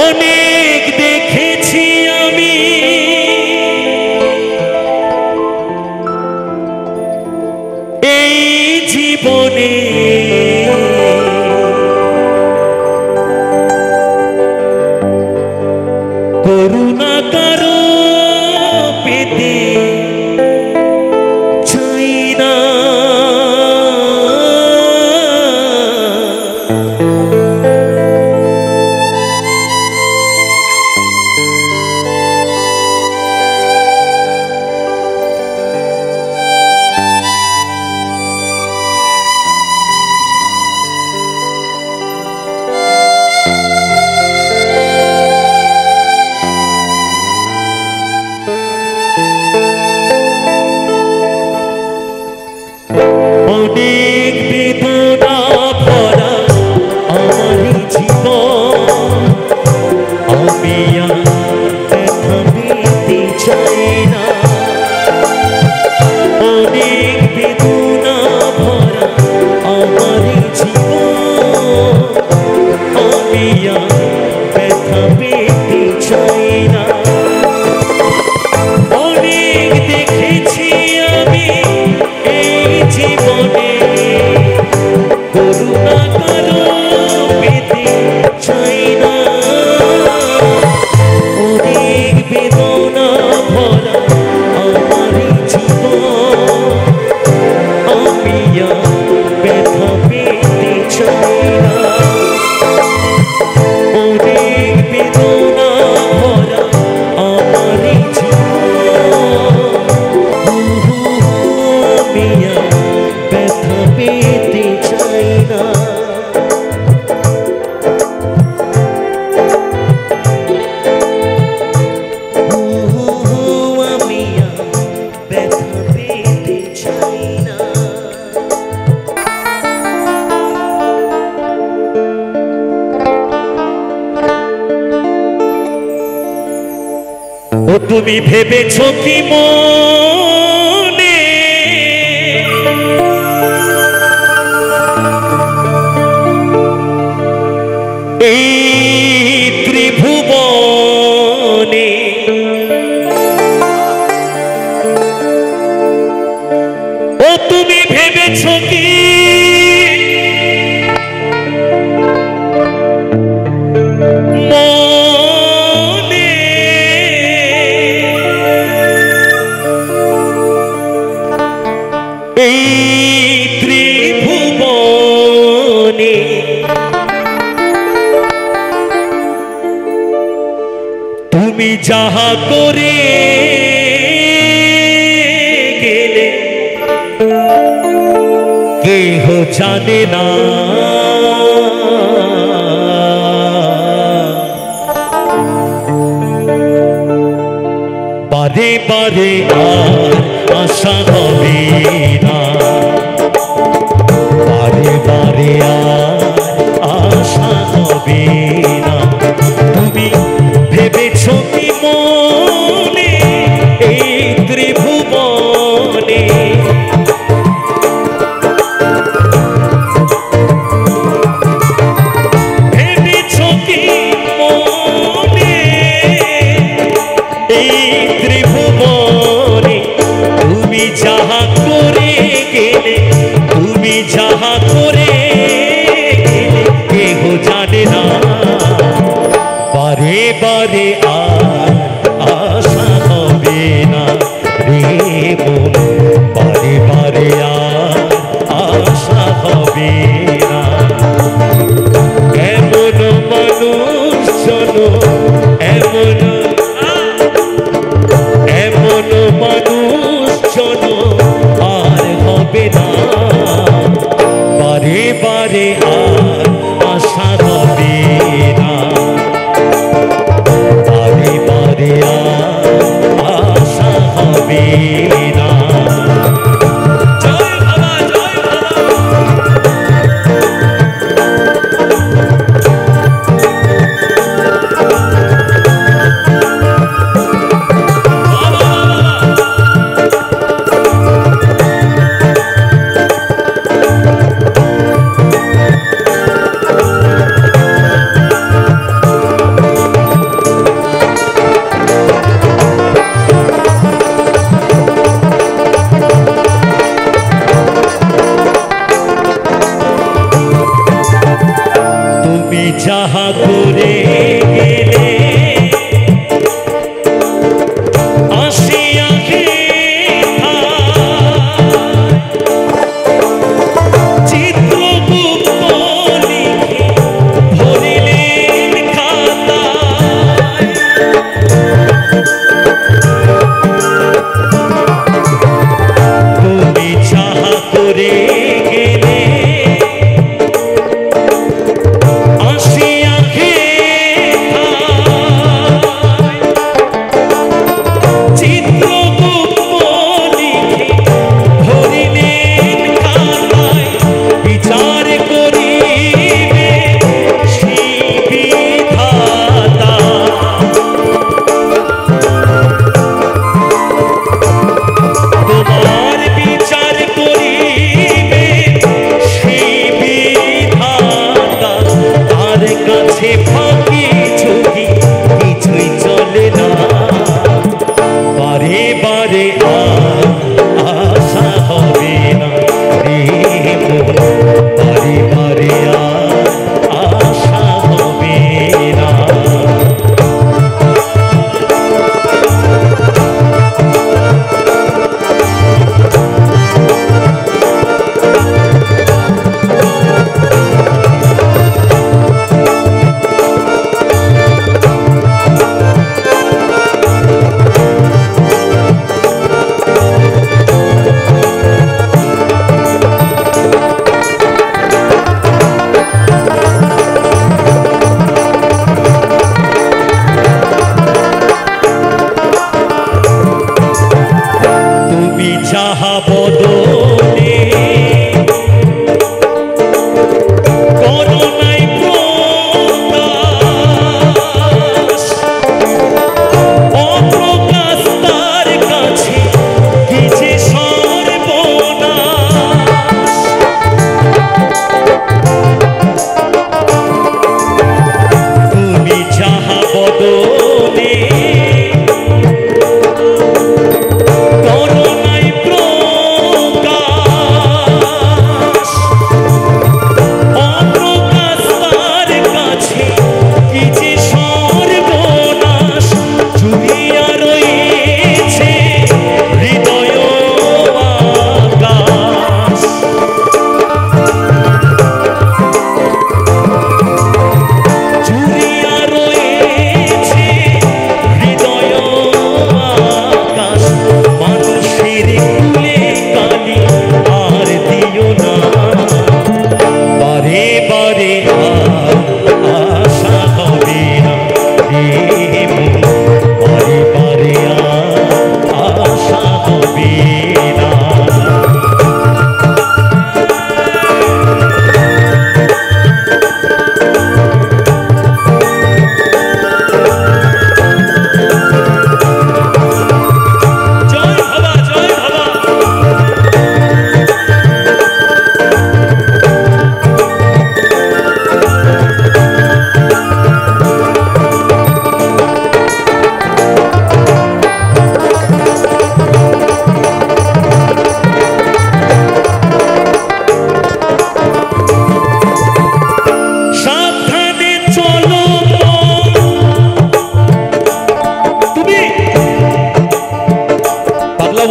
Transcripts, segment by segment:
অনেক দেখেছি আমি এই জীবনে, করুণা কারো পেতে চাই না। অনেক বেদনা ভরা আমার জীবন, আমি আর ব্যথা পেতে চাই না। অনেক বেদনা ভরা আমার জীবন, আমি আর ব্যথা পেতে চাই না। অনেক দেখেছি আমি এই জীবনে, করুণা কারো পেতে চাই না। অনেক বেদনা ভরা আমার জীবন, আমি আর ব্যথা পেতে চাই না। অনেক বেদনা ভরা আমার জীবন, আমি আর ব্যথা পেতে চাই না। আমি আর ব্যথা পেতে চাই না। ও তুমি ভেবেছো কি মনে, এই ত্রিভুবনে ও তুমি ভেবেছো কি মনে, এই ত্রিভুবনে তুমি যাহা করে গেলে কেহ জানে না। বারে বারে আর আশা হবে না, বারে বারে আর আশা হবে না। তুমি ভেবেছো কি মনে এই ত্রিভুবনে, ভেবেছো কি মনে এই ত্রিভুবনে তুমি যাহা করে গেলে, তুমি যাহা করে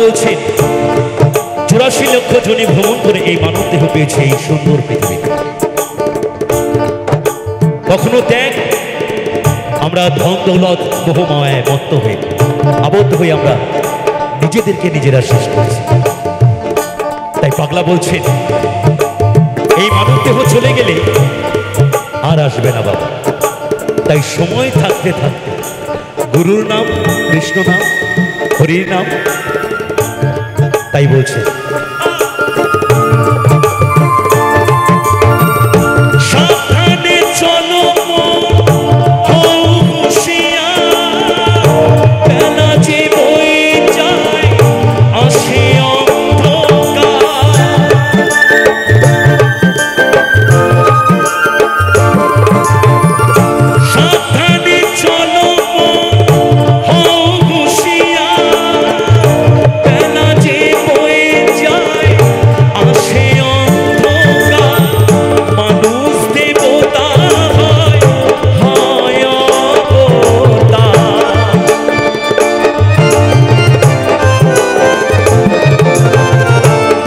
বলছেন 84 লক্ষ জনে ভ্রমণ করে এই মানব দেহ পেয়েছে এই সুন্দর পৃথিবীতে। কখনো দেখ আমরা ধন দৌলত মোহমায়ায় মত্ত হয়ে আবদ্ধ হয়ে আমরা নিজেদেরকে নিজেরা শেষ করেছি। তাই পাগলা বলছেন এই মানব দেহ চলে গেলে আর আসবে না বাবা। তাই সময় থাকতে থাকতে গুরুর নাম, কৃষ্ণ নাম, হরির নাম, তাই বলছে সাবধানে চলো হও হুঁশিয়ার, বেলা যে বয়ে যায় আসে অন্ধকার। সাবধানে চলো হও হুঁশিয়ার, বেলা যে বয়ে যায় আসে অন্ধকার। মানুষ দেবতা হয় হয় অবতার।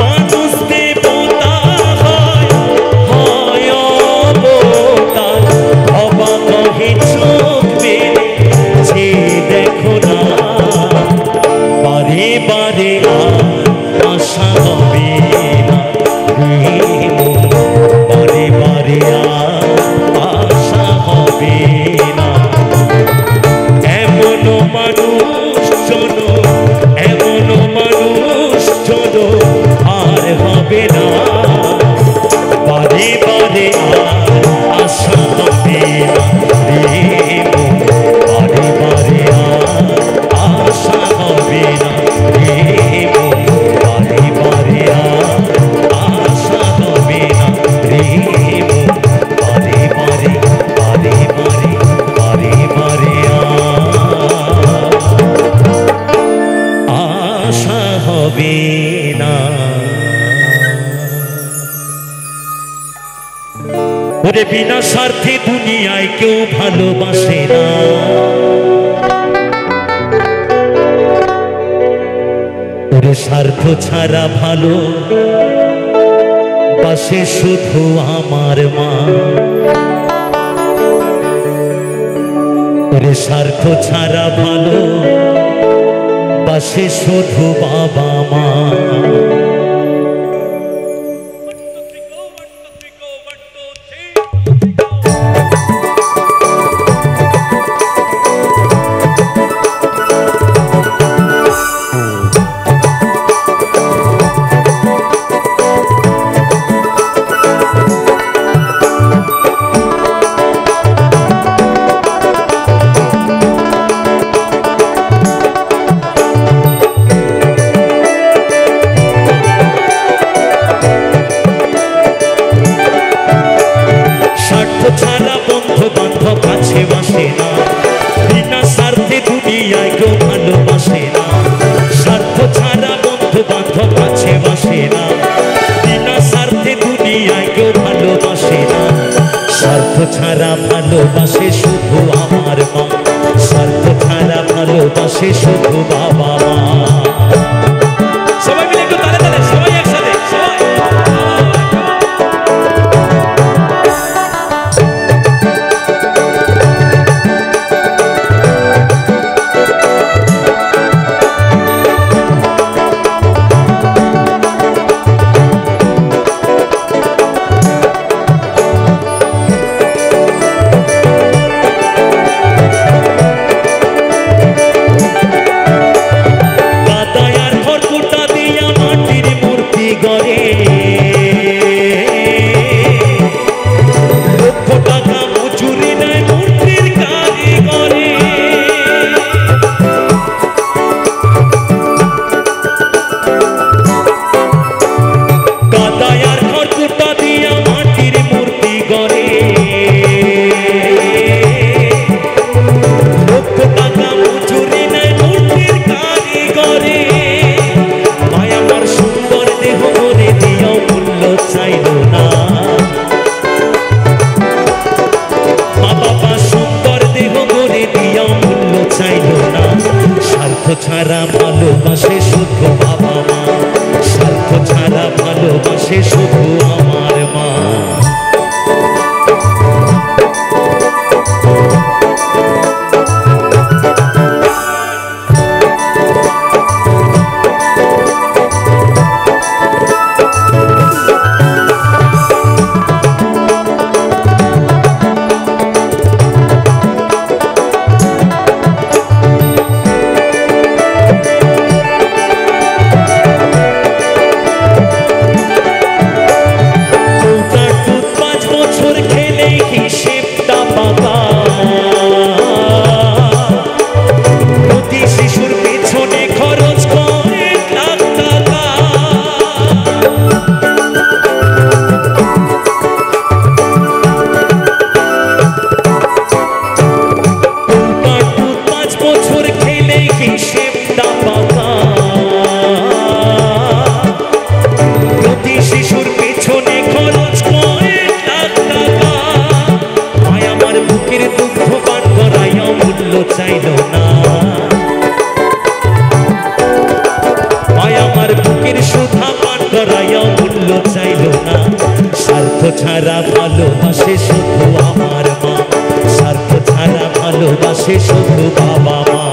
মানুষ দেবতা হয় হয় অবতার। অবাক হয়ে চোখ মেলে যে দেখো না, বারে বারে আর আশা হবে না রে মন, বারে বারে আর আশা হবে না। এমন মানুষ জন, এমন মানুষ জন আর হবে না, বারে বারে আর আশা হবে না রে মন, বারে বারে আর আশা হবে না রে মন, বারে বারে আর আশা হবে না রে মন, বারে বারে বারে বারে বারে বারে আশা হবে না। ওরে বিনা স্বার্থে দুনিয়ায় কেউ ভালোবাসে না, ওরে স্বার্থ ছাড়া ভালো বাসে শুধু আমার মা। ওরে স্বার্থ ছাড়া ভালো বাসে শুধু বাবা মা। স্বার্থ ছাড়া বন্ধু বান্ধব কাছে বাসে না, বিনা স্বার্থে দুনিয়ায় কেউ ভালোবাসে না। স্বার্থ ছাড়া বন্ধু বান্ধব কাছে বাসে না, বিনা স্বার্থে দুনিয়ায় কেউ ভালোবাসে না। স্বার্থ ছাড়া ভালোবাসে শুধু আমার মা, স্বার্থ ছাড়া ভালোবাসে শুধু বাবা মা। সবাই মিলে একটু তালে তালে, সবাই একসাথে, সবাই। ছাড়া ভালোবাসে শুধু বাবা মা, স্বার্থ ছাড়া ভালোবাসে শুধু আমার মা। ছাড়া ভালোবাসে শুধু আমার মা, স্বার্থ ছাড়া ভালোবাসে শুধু বাবা মা।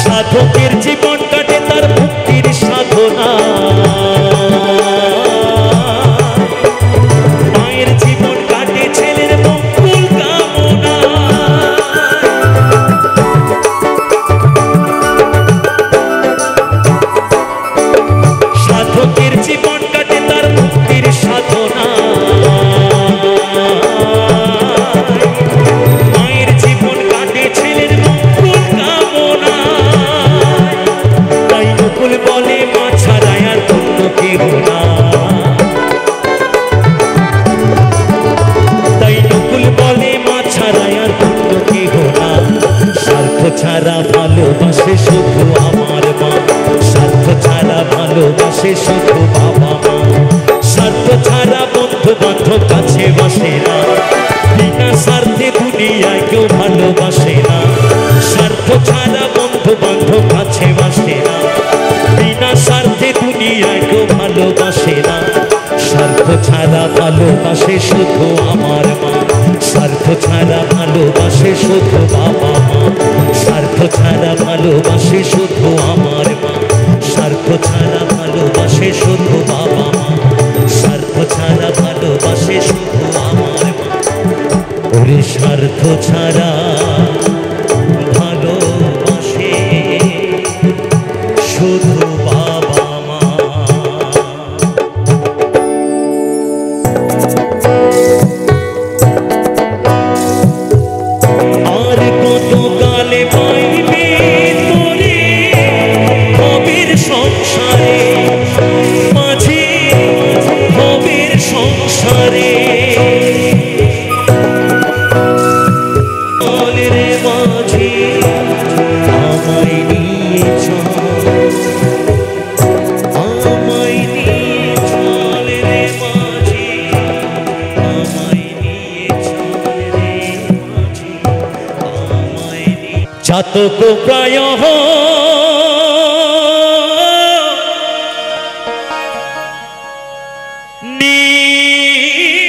সাধকের জীবন কাটে তার মুক্তির সাধনা, মায়ের জীবন কাটে ছেলের মঙ্গল কামনা। সাধকের জীবন কাটে তার মুক্তির সাধনা, মায়ের জীবন কাটে ছেলের মঙ্গল কামনা। তাই নকুল বলে মা ছাড়া আর অন্য কেহ না, তাই নকুল বলে মা ছাড়া আর অন্য কেহ না। স্বার্থ ছাড়া ভালোবাসে শুধু আমার মা, স্বার্থ ছাড়া ভালোবাসে শুধু বাবা মা। স্বার্থ ছাড়া বন্ধু বান্ধব কাছে বসে না, বিনা স্বার্থে দুনিয়ায় কেউ ভালোবাসে না। স্বার্থ ছাড়া বন্ধু বান্ধব কাছে বসে না, বিনা স্বার্থে দুনিয়ায় কেউ ভালোবাসে না। স্বার্থ ছাড়া ভালোবাসে শুধু আমার মা, স্বার্থ ছাড়া ভালোবাসে শুধু বাবা মা। স্বার্থ ছাড়া ভালোবাসে শুধু আমার মা, স্বার্থ ছাড়া ভালোবাসে শুধু বাবা মা। স্বার্থ ছাড়া ভালোবাসে শুধু আমার মা। ওরে স্বার্থ ছাড়া ভালোবাসে শুধু বাবা মা। আর কত গালে পাইবে তোরে ভবের সংসারে, মাঝে ভবের সংসারে। রে মাঝে আমায় নিয়ে চল, আমায় নিয়ে চল রে মাঝে, আমায় নিয়ে চল রে মাঝে, আমায় নিয়ে। চাতক প্রায় নিশি,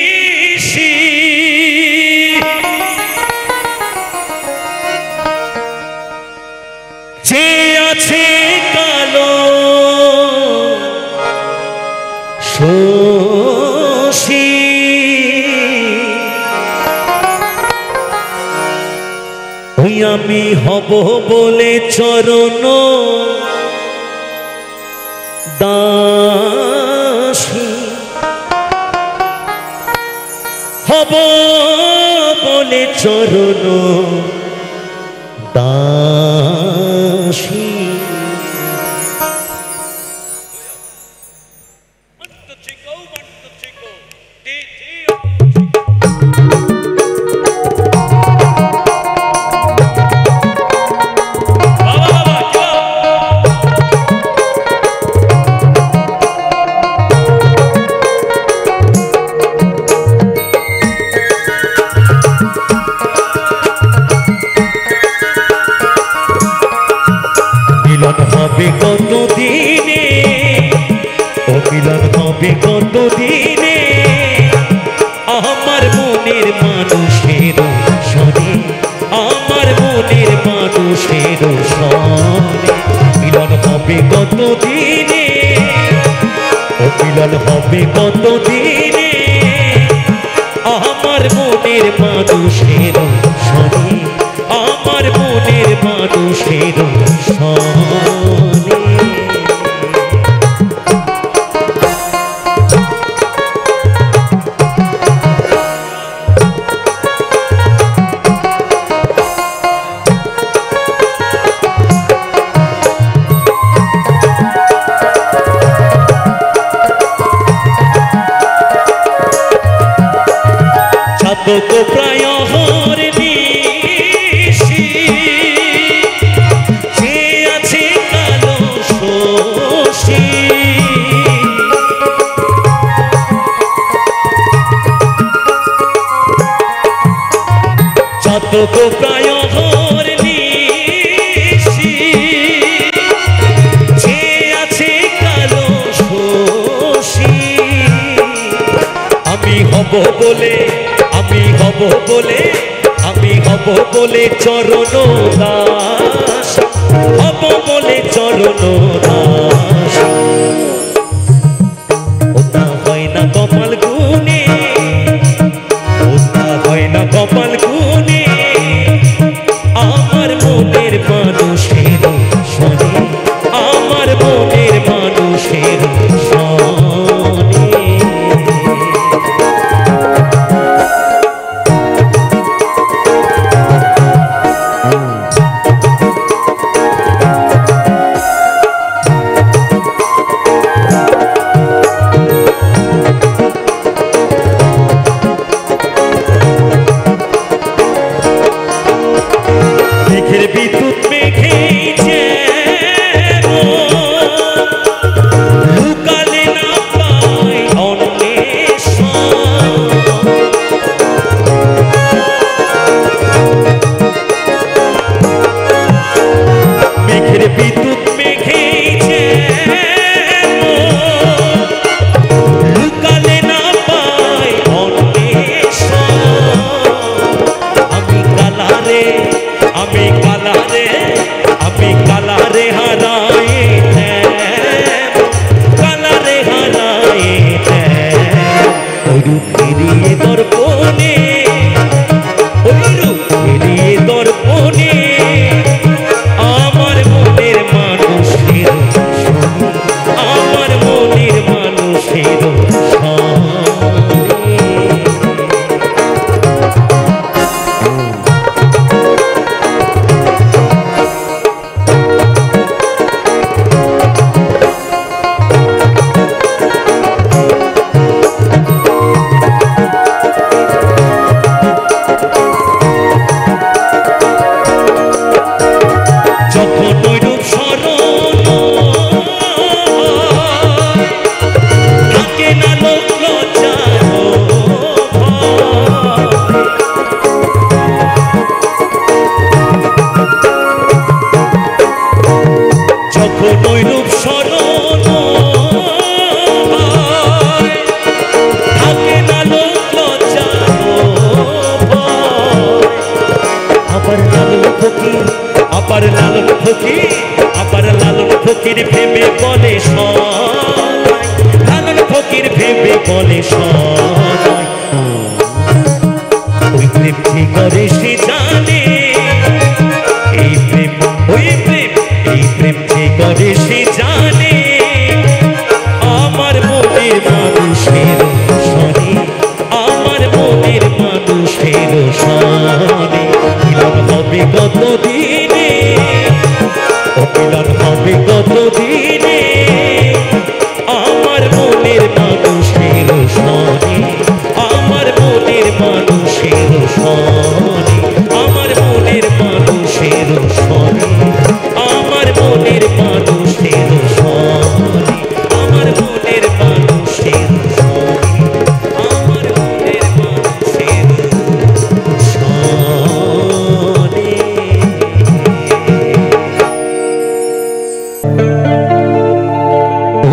যে আছে কালো শোষী, ওই আমি হব বলে চরণ দাসী, হব বলে চরণ দাসী। ও মিলন হবে কতদিনে আমার মনের মানুষের সনে, আমার মনের মানুষের সনে মিলন হবে কতদিনে, ও মিলন হবে কতদিনে আমার মনের মানুষের সনে, আমার মনের মানুষের সনে। চাতক প্রায় হরে নিশি যে আছে কালো শশী, চাতক প্রায় হরে নিশি যে আছে কালো শশী। আমি হব বলে, আমি হব বলে, আমি হব বলে চরণ দাস, হব বলে চরণ দাস। ওটা হয় না কপাল গুনে, ওটা হয় না কপাল গুনে আমার মনের মানুষের সনে, আমার মনের মানুষের সনে।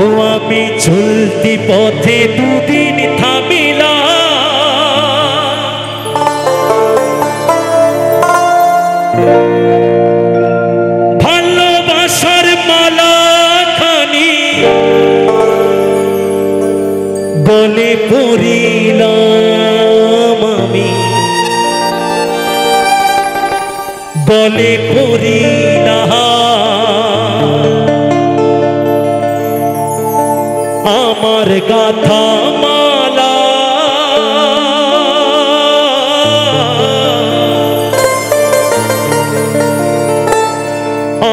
ও আমি চলতি পথে দুদিন থামিলা, ভালোবাসার মালা খানি গলে পড়িলাম আমি, গলে পড়িলাম আমার গাথা মালা,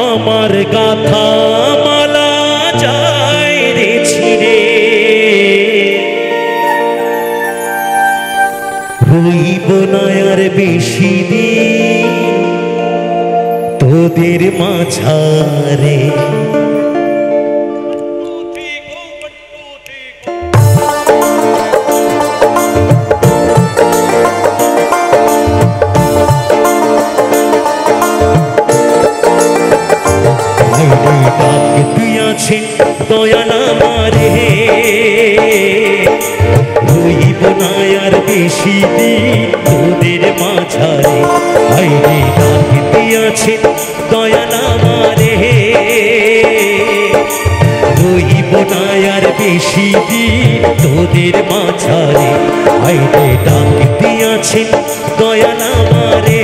আমার গাথা মালা যায় রে ছিড়ে, রইব না আর বেশি দিন তোদের মাঝারে। ডাক দিয়াছেন দয়াল আমারে, রইব না আর বেশি দিন তোদের মাঝারে। হায়রে ডাক দিয়াছেন দয়াল আমারে, রইব না আর বেশি দিন তোদের মাঝারে। হায়রে ডাক দিয়াছেন দয়াল আমারে,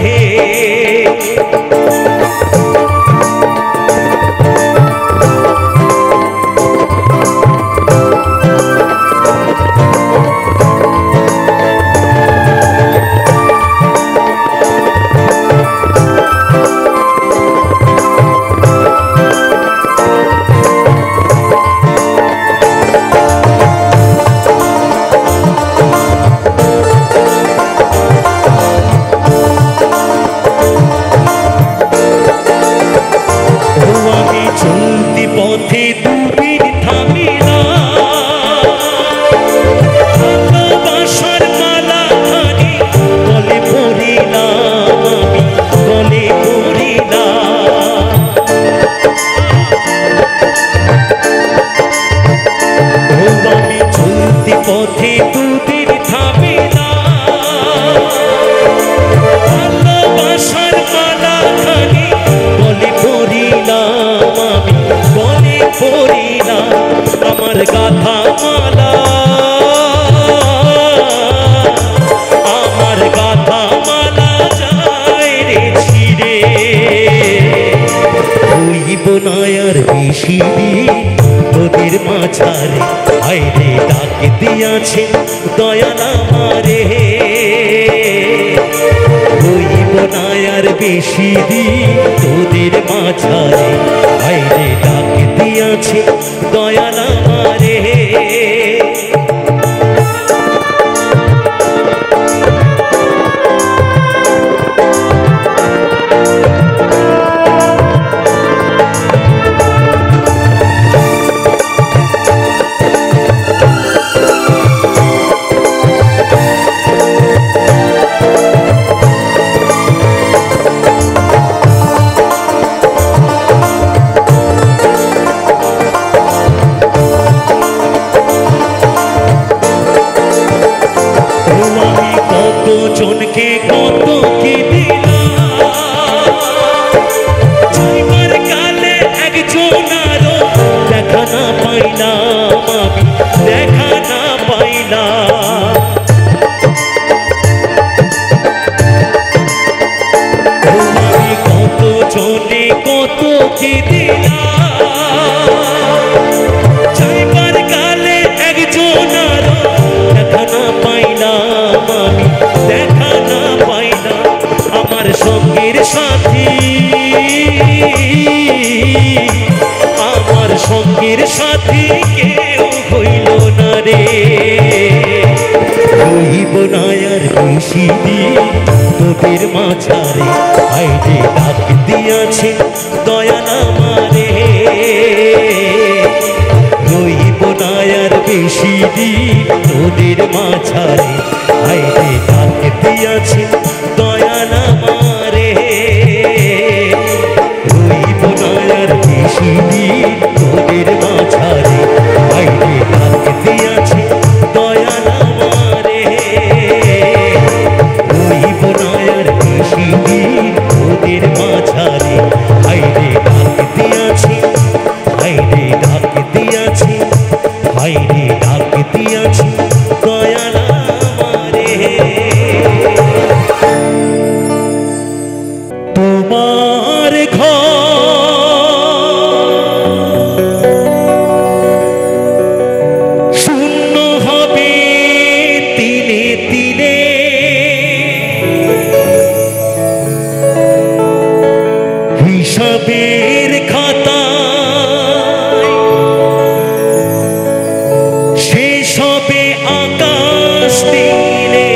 পথে দুদিন থামিলাম, ভালোবাসার মালা খানি গলে পড়িলাম আমি, গলে পড়িলাম। ও আমি চলতি পথে দুদিন থামিলাম, ভালোবাসার মালা খানি গলে পড়িলাম আমি, গলে পড়িলাম আমার গাথা মালা, আমার গাথা মালা যায় রে ছিড়ে, হইব না আর বেশি দিন তোদের মাঝারে। হায়রে ডাক দিয়াছেন দয়াল আমারে, হইব না আর বেশি দিন তোদের মাঝারে। হায়রে ডাক দিয়াছে দয়াল আমারে, জনকে কত কি দিলাম, যাইবার কালে একজনারও দেখা না পাইলাম আমি, দেখা না পাইলাম। আমি কত জনে কত কি দিলাম, যাইবার কালে একজনারও দেখা না পাইলাম আমি, দেখা না পাইলাম আমার সঙ্গের সাথী, আমার সঙ্গের সাথী কেউ হইল না রে, রইব না আর বেশি দিন তোদের মাঝারে। হায়রে ডাক দিয়াছেন দয়াল আমারে, রইব না আর বেশি দিন তোদের মাঝারে। হায়রে ডাক দিয়াছেন দয়াল আমারে, রইব না আর বেশি দিন তোদের মাঝারে। হাইরে ডাক দিয়াছি দয়াল আমারে তোমার ঘর শূন্য হবে তিলে তিলে হিসাবের খাতায় শেষ হবে আকাশ দিলে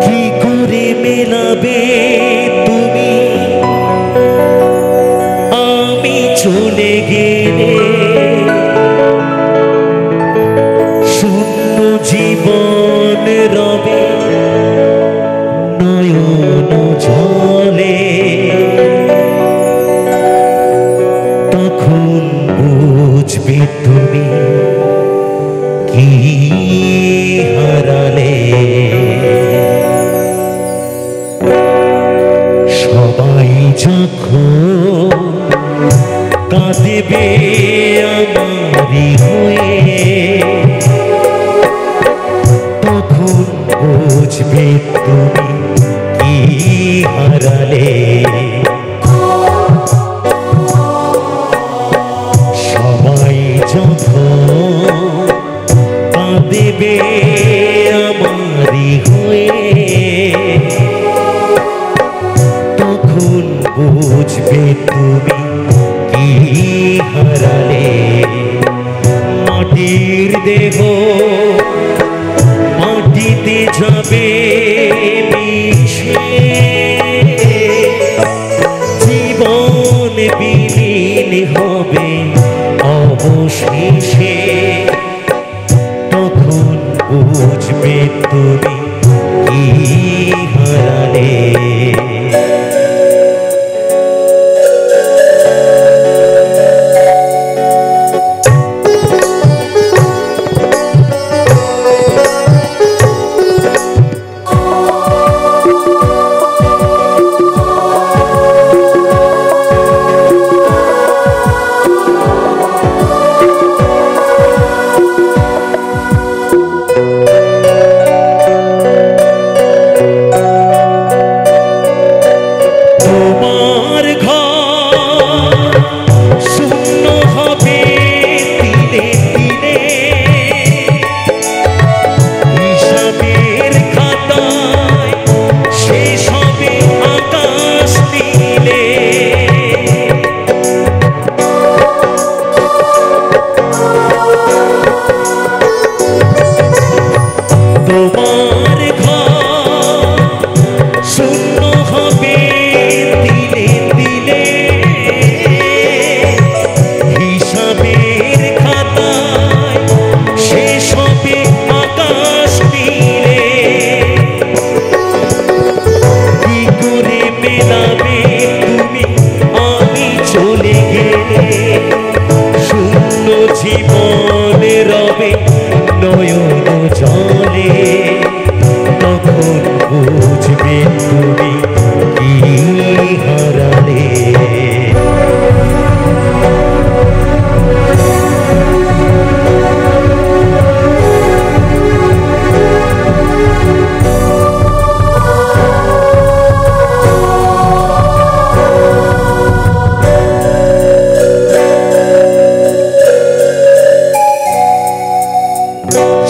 কি করে মেলাবে তুমি আমি চলে গেলে শূন্য জীবন রবে নয়ন জলে তখন বুঝবে তুমি কি হারালে সবাই যখন কাঁদেবে আমারই হয়ে তখন বুঝবে তুমি কি হারালে সবাই যখন কাঁদেবে আমারই হয়ে তখন বুঝবে তুমি কি হারালে মাটির দেহ মাটিতে যাবে মিশে জীবন বিলীন হবে অবশেষে তখন বুঝবে তুমি কি হারালে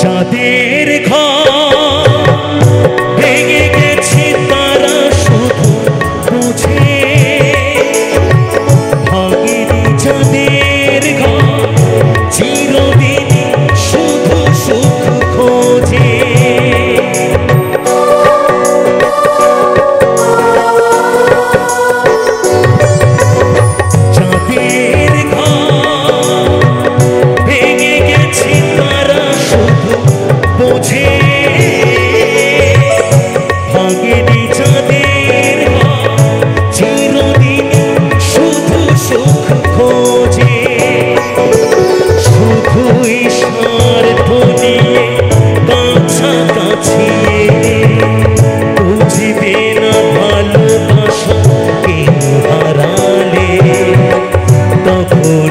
চাঁদের ঘর ভেঙে গেছে তারা শুধু বুঝে ভাঙেনি চাঁদের ঘর চিরদিন শুধু সুখ খোঁজে চাঁদের ঘর ভেঙে গেছে তারা শুধু বোঝে ভাঙেনি চাঁদের ঘর চিরদিন শুধু সুখ খোঁজে শুধুই স্বার্থ নিয়ে কাছাকাছি বুঝবে না ভালোবাসা কেউ হারালে তখন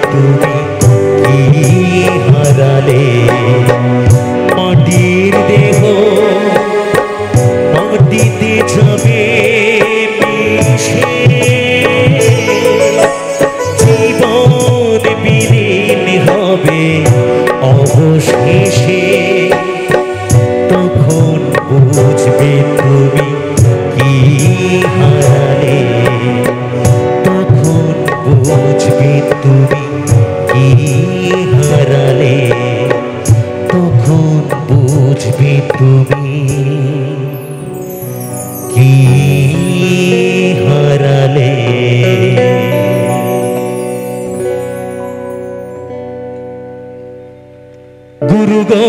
তুমি কি হারালে মাটির দেহ মাটিতে যাবে মিশে জীবন বিলীন হবে অবশেষে তখন বুঝবে তুমি কি হারালে তখন বুঝবে তুমি কি হারালে তখন বুঝবে তুমি কি হারালে গুরু গো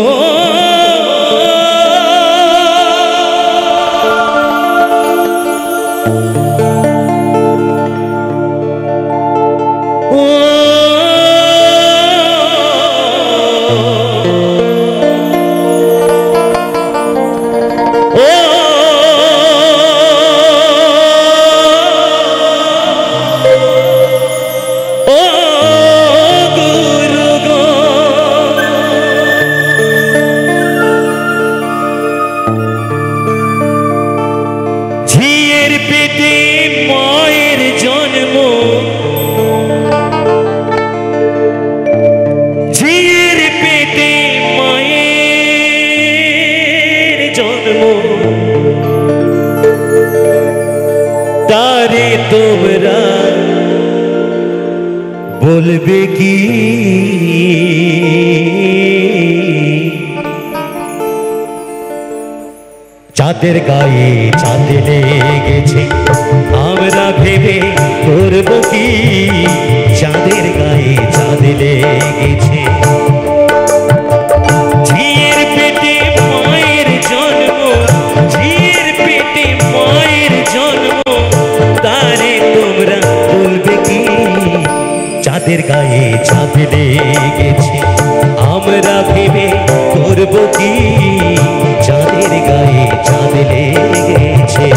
তারে তোমরা বলবে কি চাঁদের গায়ে চাঁদ লেগেছে আমরা ভেবে করব কি চাঁদের গায়ে চাঁদ লেগেছে ঝিয়ের পেটে মায়ের জন্ম ঝিয়ের পেটে মায়ের জন্ম তারে তোমরা বলবে কি চাঁদের গায়ে চাঁদ লেগেছে আমরা ভেবে করব কি চাঁদের গায়ে চাঁদ লেগেছে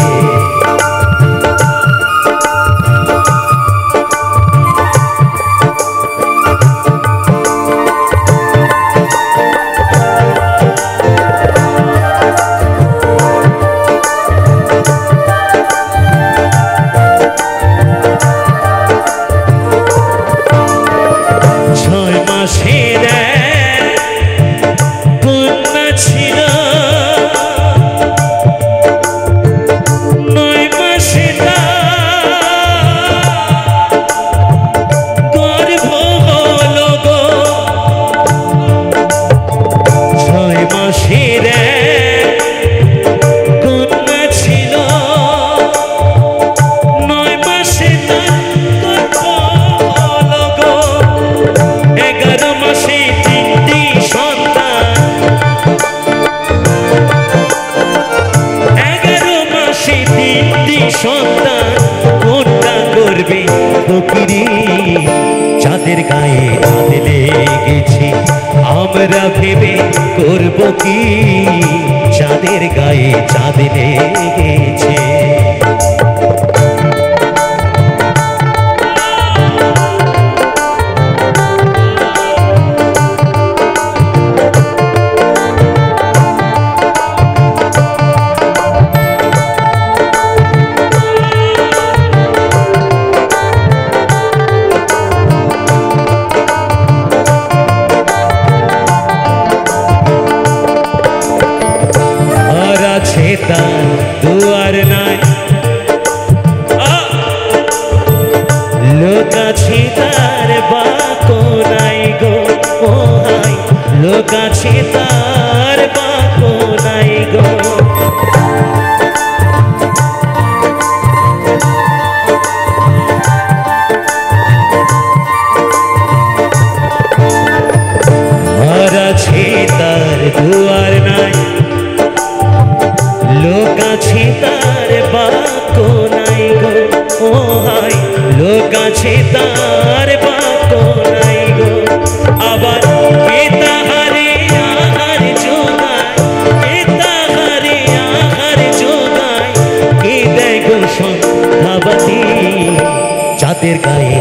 চাঁদের গায়ে চাঁদ লেগেছে আমরা ভেবে করব কি চাঁদের গায়ে চাঁদ লেগেছে তার দুয়ার নাই লোক আছে তার বাকো নাই গো ও হাই লোক আছে তার বাকো নাই গো আর আছে তার দুয়ার নাই লোক আছে তার বাকো নাই গো ও হাই লোক আছে তার বাকো নাই গো আবার কে তাহারে আহার জোগায় কে তাহারে আহার জোগায় কে দেয় গো সন্ধ্যাবাতি চাঁদের গায়ে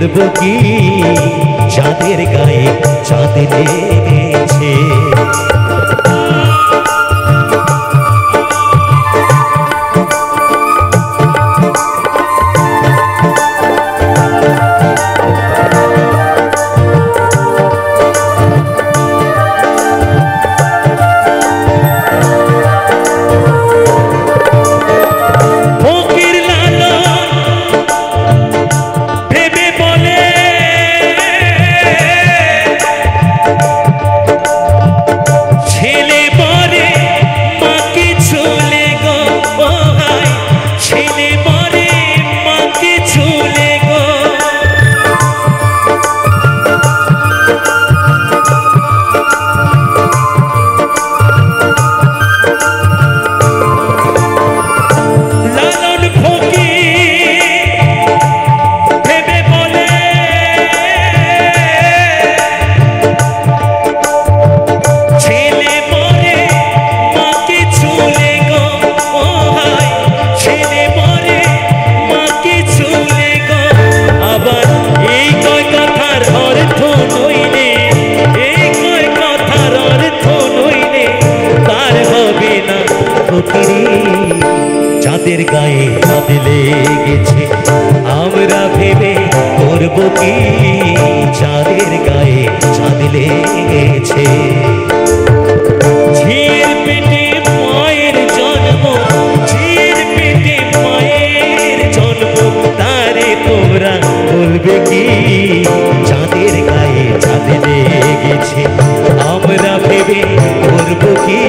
করব কি চাঁদের গায়ে চাঁদ লেগেছে। চাঁদের গায়ে চাঁদ লেগেছে আমরা ভেবে করব কি চাঁদের গায়ে চাঁদ লেগেছে। ঝির পেটে মায়ের জন্ম, ঝির পেটে মায়ের জন্ম, তারে তোমরা বলবে কি চাঁদের গায়ে চাঁদ লেগেছে আমরা ভেবে করব কি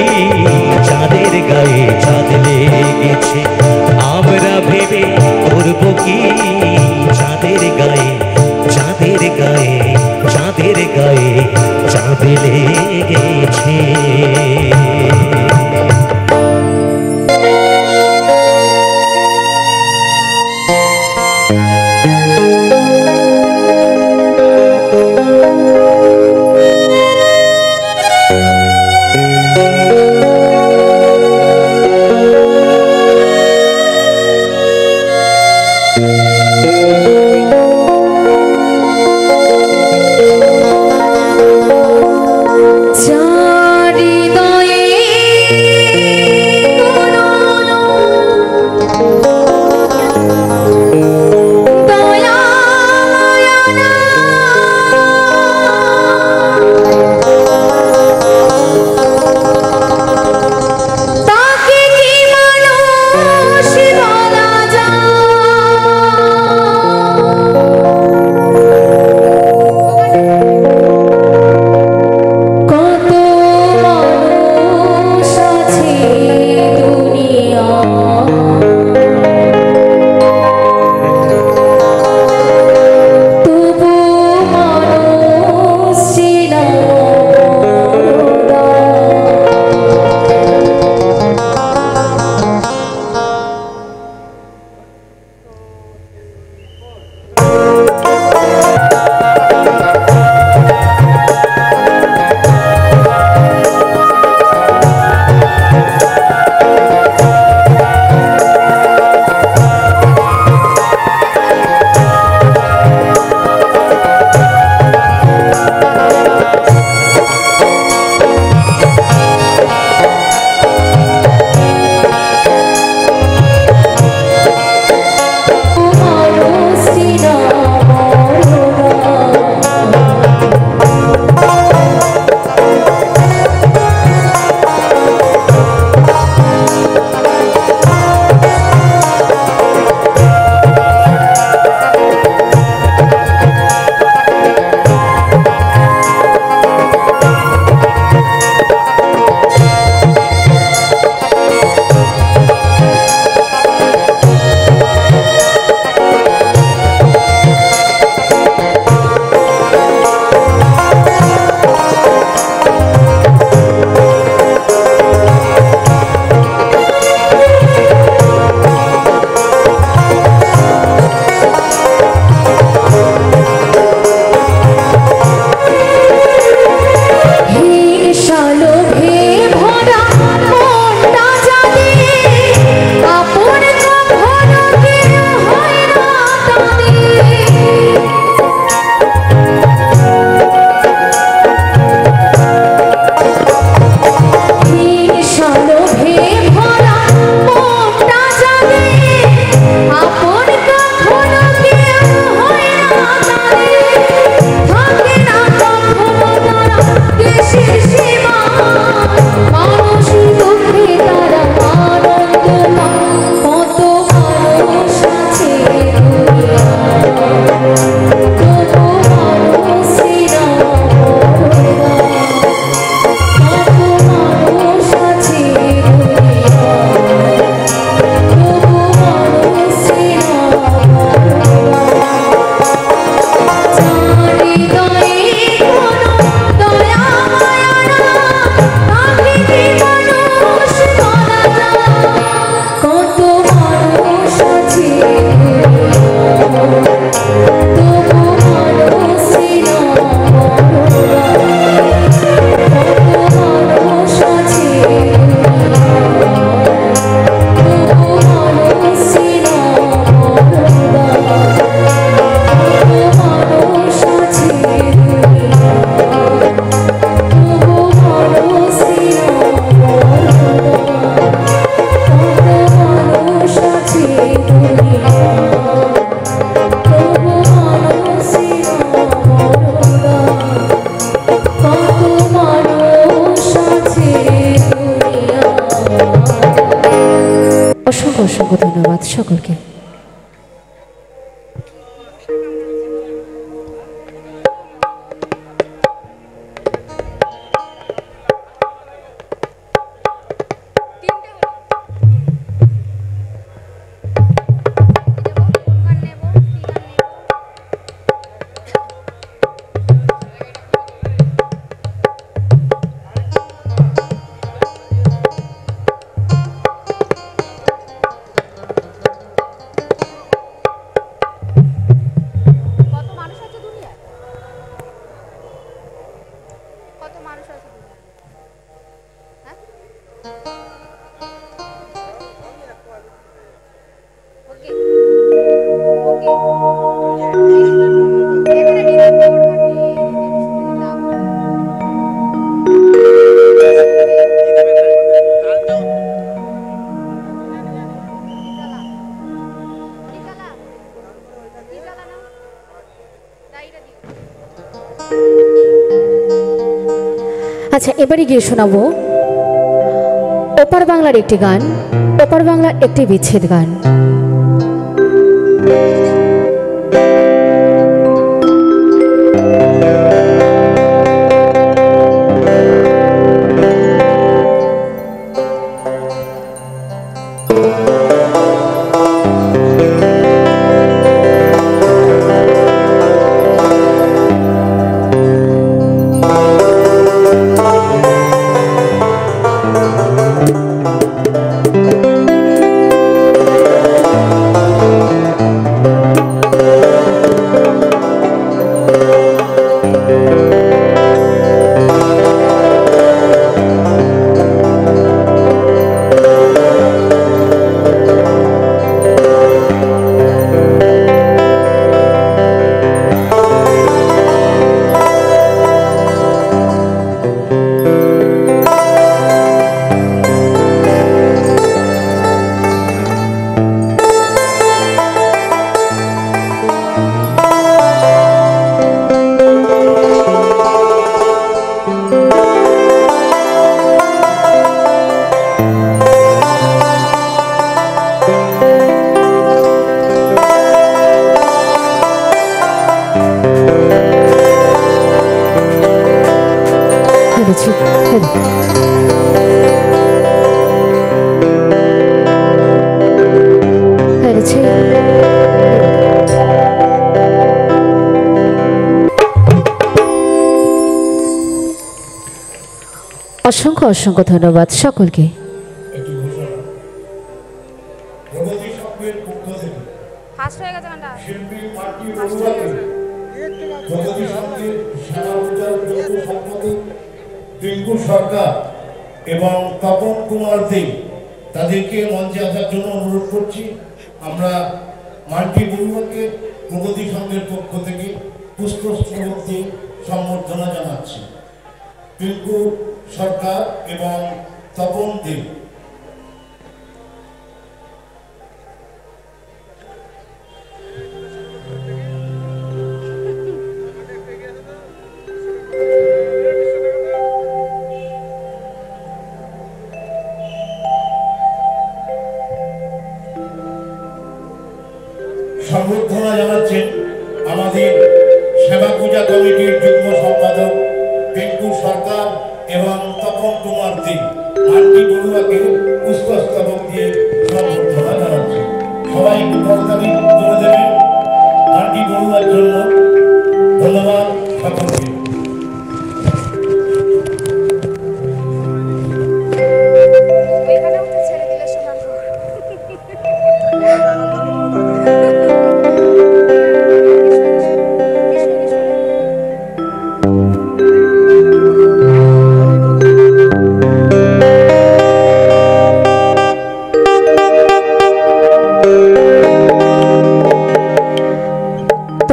চাঁদের গায়ে চাঁদ লেগেছে আমরা ভেবে করব কি চাঁদের গায়ে চাঁদের গায়ে চাঁদের গায়ে চাঁদ লেগেছে। ধন্যবাদ সকলকে। আচ্ছা, এবারে গিয়ে শোনাবো ওপার বাংলার একটি গান, ওপার বাংলার একটি বিচ্ছেদ গান। অসংখ্য অসংখ্য ধন্যবাদ সকলকে। টিঙ্কু সরকার এবং তপন কুমার দে তাদেরকে মঞ্চে আসার জন্য অনুরোধ করছি। আমরা মাল্টি বড়ুয়াকে প্রগতি সংঘের পক্ষ থেকে পুষ্পস্তবক দিয়ে সম্বর্ধনা জানাচ্ছি। টিঙ্কু সরকার এবং তপন দে। সম্বর্ধনা জানাচ্ছেন আমাদের সেবা পূজা কমিটির যুগ্ম সম্পাদক টিঙ্কু সরকার এবং তপন কুমার দে। মাল্টি বড়ুয়াকে পুষ্পস্তবক দিয়ে সম্বর্ধনা জানাচ্ছেন। সবাই একটু করতালি তুলে দেবেন মাল্টি বড়ুয়ার জন্য। ধন্যবাদ সকলকে।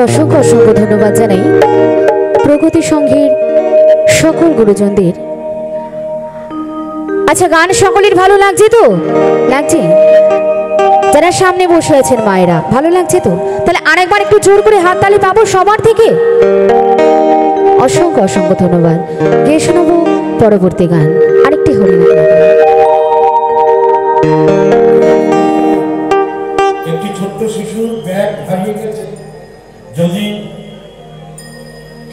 অসংখ্য অসংখ্য ধন্যবাদ জানাই প্রগতি সংঘের সকল গুরুজনদের। আচ্ছা, গান সকলের ভালো লাগছে তো? লাগছে? যারা সামনে বসে আছেন মায়েরা, ভালো লাগছে তো? তাহলে আরেকবার একটু জোর করে হাততালি পাবো সবার থেকে। অসংখ্য অসংখ্য ধন্যবাদ। গিয়ে শোনাবো পরবর্তী গান, আরেকটি হরিনাম। শিশুর ব্যাগ হারিয়ে গেছে। যদি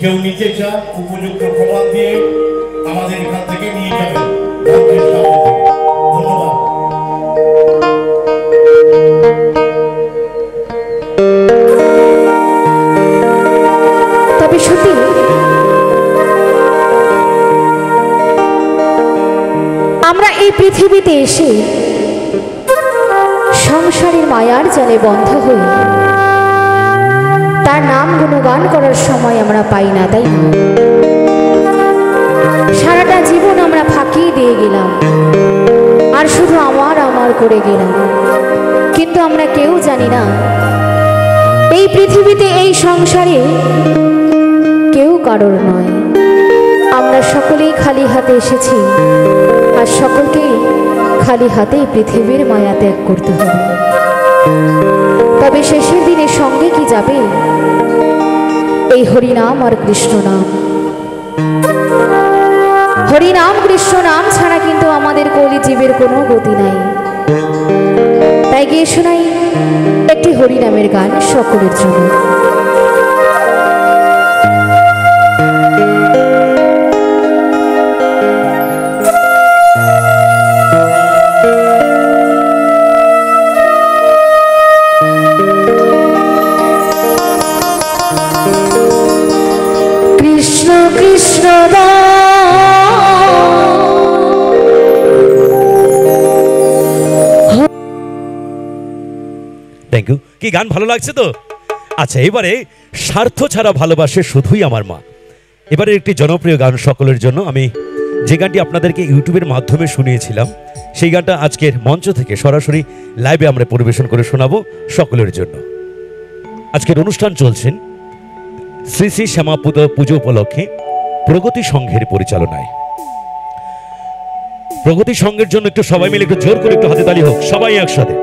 কেউ নিতে চান উপযুক্ত প্রমাণ দিয়ে আমাদের এখান থেকে নিয়ে যাবেন। ধন্যবাদ। তবে সত্যি আমরা এই পৃথিবীতে এসে সংসারের মায়ার জালে বন্ধ হই, তার নাম গুণগান করার সময় আমরা পাই না, তাই না? সারাটা জীবন আমরা ফাঁকি দিয়ে গেলাম আর শুধু আমার আমার করে গেলাম, কিন্তু আমরা কেউ জানি না এই পৃথিবীতে এই সংসারে কেউ কারোর নয়। আমরা সকলেই খালি হাতে এসেছি আর সকলকেই খালি হাতে পৃথিবীর মায়া ত্যাগ করতে হবে। তবে শেষের দিনে সঙ্গে কি যাবে? এই হরিনাম আর কৃষ্ণ নাম। হরিনাম কৃষ্ণ নাম ছাড়া কিন্তু আমাদের কলিজীবের কোনো গতি নাই। তাই গিয়ে শোনাই একটি হরিনামের গান সকলের জন্য। Krishna Krishna thank you. কি গান ভালো লাগছে তো? আচ্ছা, এবারে স্বার্থ ছাড়া ভালোবাসে শুধুই আমার মা। এবারে একটি জনপ্রিয় গান সকলের জন্য। আমি যে গানটি আপনাদেরকে ইউটিউবের মাধ্যমে শুনিয়েছিলাম, সেই গানটা আজকের মঞ্চ থেকে সরাসরি লাইভে আমরা পরিবেশন করে শোনাবো সকলের জন্য। আজকের অনুষ্ঠান চলছেন শ্রী শ্রী শ্যামা পুজো উপলক্ষে প্রগতি সংঘের পরিচালনায়। প্রগতি সংঘের জন্য একটু সবাই মিলে একটু জোর করে একটু হাতে তালি হোক, সবাই একসাথে।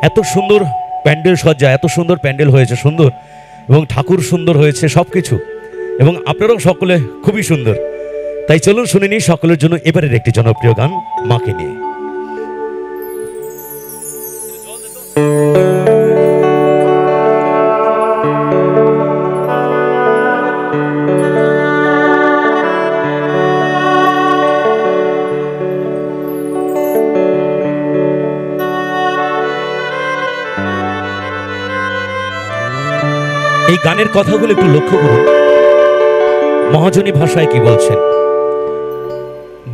এত সুন্দর প্যান্ডেল সজ্জা, এত সুন্দর প্যান্ডেল হয়েছে, সুন্দর, এবং ঠাকুর সুন্দর হয়েছে সব কিছু, এবং আপনারাও সকলে খুবই সুন্দর। তাই চলুন শুনে নিই সকলের জন্য এবারের একটি জনপ্রিয় গান, মাকে নিয়ে। এই গানের কথাগুলো একটু লক্ষ্য করুন, মহাজনী ভাষায় কি বলছেন।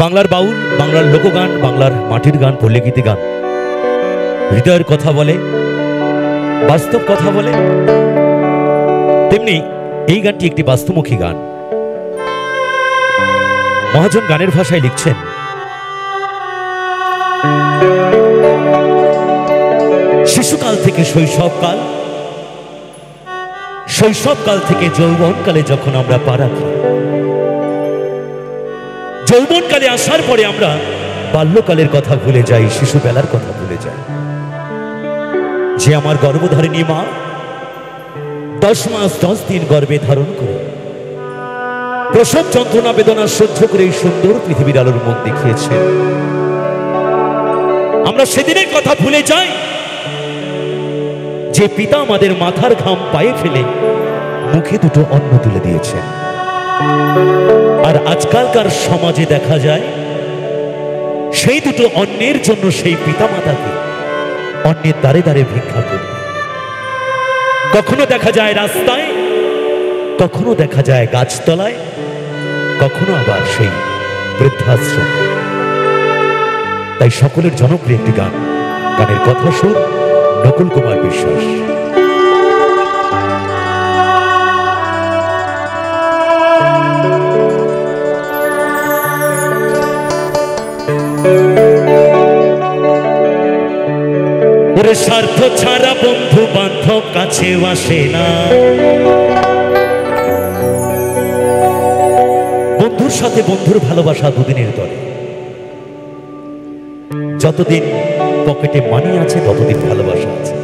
বাংলার বাউল, বাংলার লোকগান, বাংলার মাটির গান, পল্লীগীতি গান হৃদয়ের কথা বলে, বাস্তব কথা বলে। তেমনি এই গানটি একটি বাস্তবমুখী গান। মহাজন গানের ভাষায় লিখছেন, শিশুকাল থেকে শৈশবকাল, শৈশবকাল থেকে যৌবনকালে যখন আমরা পা রাখি, যৌবনকালে আসার পরে আমরা বাল্যকালের কথা ভুলে যাই, শিশুবেলার কথা ভুলে যাই। যে আমার গর্ভধারিণী মা 10 মাস 10 দিন গর্ভে ধারণ করে প্রসব যন্ত্রণা বেদনা সহ্য করে এই সুন্দর পৃথিবীর আলোর মুখ দেখিয়েছে, আমরা সেদিনের কথা ভুলে যাই যে পিতা আমাদের মাথার ঘাম পায়ে ফেলে মুখে দুটো অন্ন তুলে দিয়েছেন। আর আজকালকার সমাজে দেখা যায় সেই দুটো অন্নের জন্য সেই পিতা মাতাকে অন্যের দ্বারে দ্বারে ভিক্ষা করতে। কখনো দেখা যায় রাস্তায়, কখনো দেখা যায় গাছতলায়, কখনো আবার সেই বৃদ্ধাশ্রম। তাই সকলের জনপ্রিয় একটি গান, গানের কথা সুর নকুল কুমার বিশ্বাস। ওরে স্বার্থ ছাড়া বন্ধু বান্ধব কাছে আসে না, বন্ধুর সাথে বন্ধুর ভালোবাসা দুদিনের দলে। যতদিন পকেটে মানি আছে ততদিন ভালোবাসা আছে,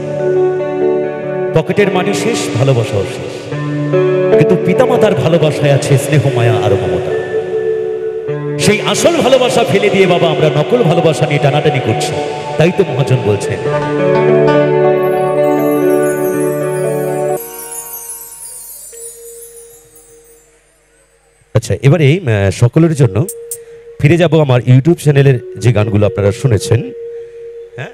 পকেটের মানি শেষ, ভালোবাসাও শেষ। কিন্তু পিতামাতার ভালোবাসায় আছে স্নেহ, মায়া আর মমতা। সেই আসল ভালোবাসা ফেলে দিয়ে বাবা আমরা নকল ভালোবাসা নিয়ে টানাটানি করছি। তাই তো মহাজন বলছেন, আচ্ছা, এবারে সকলের জন্য ফিরে যাব আমার ইউটিউব চ্যানেলের যে গানগুলো আপনারা শুনেছেন। হ্যাঁ,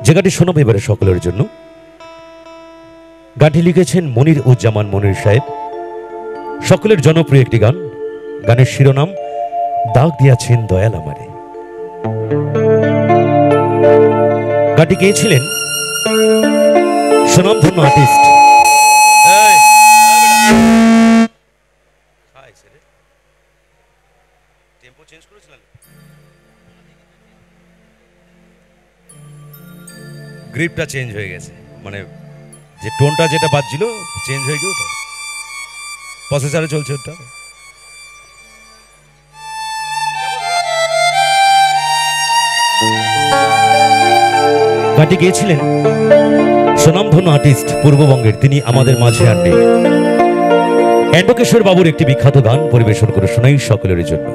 যে গানটি শোনাবো এবারে সকলের জন্য, গানটি লিখেছেন মনির উজ্জামান মনির সাহেব। সকলের জনপ্রিয় একটি গান। গানের শিরোনাম দাগ দিয়াছেন দয়াল আমারে। গানটি গেয়েছিলেন সুনামধন্য আর্টিস্ট গ্রিপটা চেঞ্জ হয়ে গেছে, মানে যে টোনটা যেটা বাজছিল চেঞ্জ হয়ে গিয়ে ওটা প্রসেসরে চলছে ওটা। গানটি গেয়েছিলেন সুনামধন্য আর্টিস্ট পূর্ববঙ্গের, তিনি আমাদের মাঝে আর নেই। এন্ডকিশোর বাবুর একটি বিখ্যাত গান পরিবেশন করে শোনাই সকলের জন্য।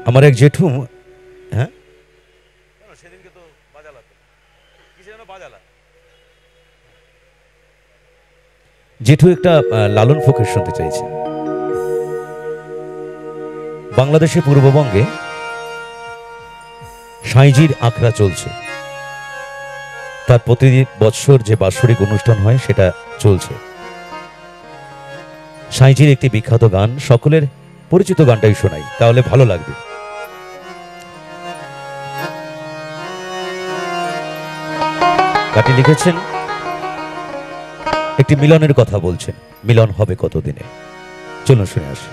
আমার এক জেঠু, হ্যাঁ সেদিনকে তো বাজালা, কিসে যেন বাজালা, জেঠু একটা লালন ফকির শুনতে চাইছে। বাংলাদেশের পূর্ববঙ্গে সাঁইজির আখড়া চলছে, তার প্রতি বৎসর যে বাৎসরিক অনুষ্ঠান হয় সেটা চলছে। সাঁইজির একটি বিখ্যাত গান, সকলের পরিচিত গানটাই শোনাই, তাহলে ভালো লাগবে। গানটি লিখেছেন, একটি মিলনের কথা বলছেন, মিলন হবে কতদিনে। চলুন শুনে আসি।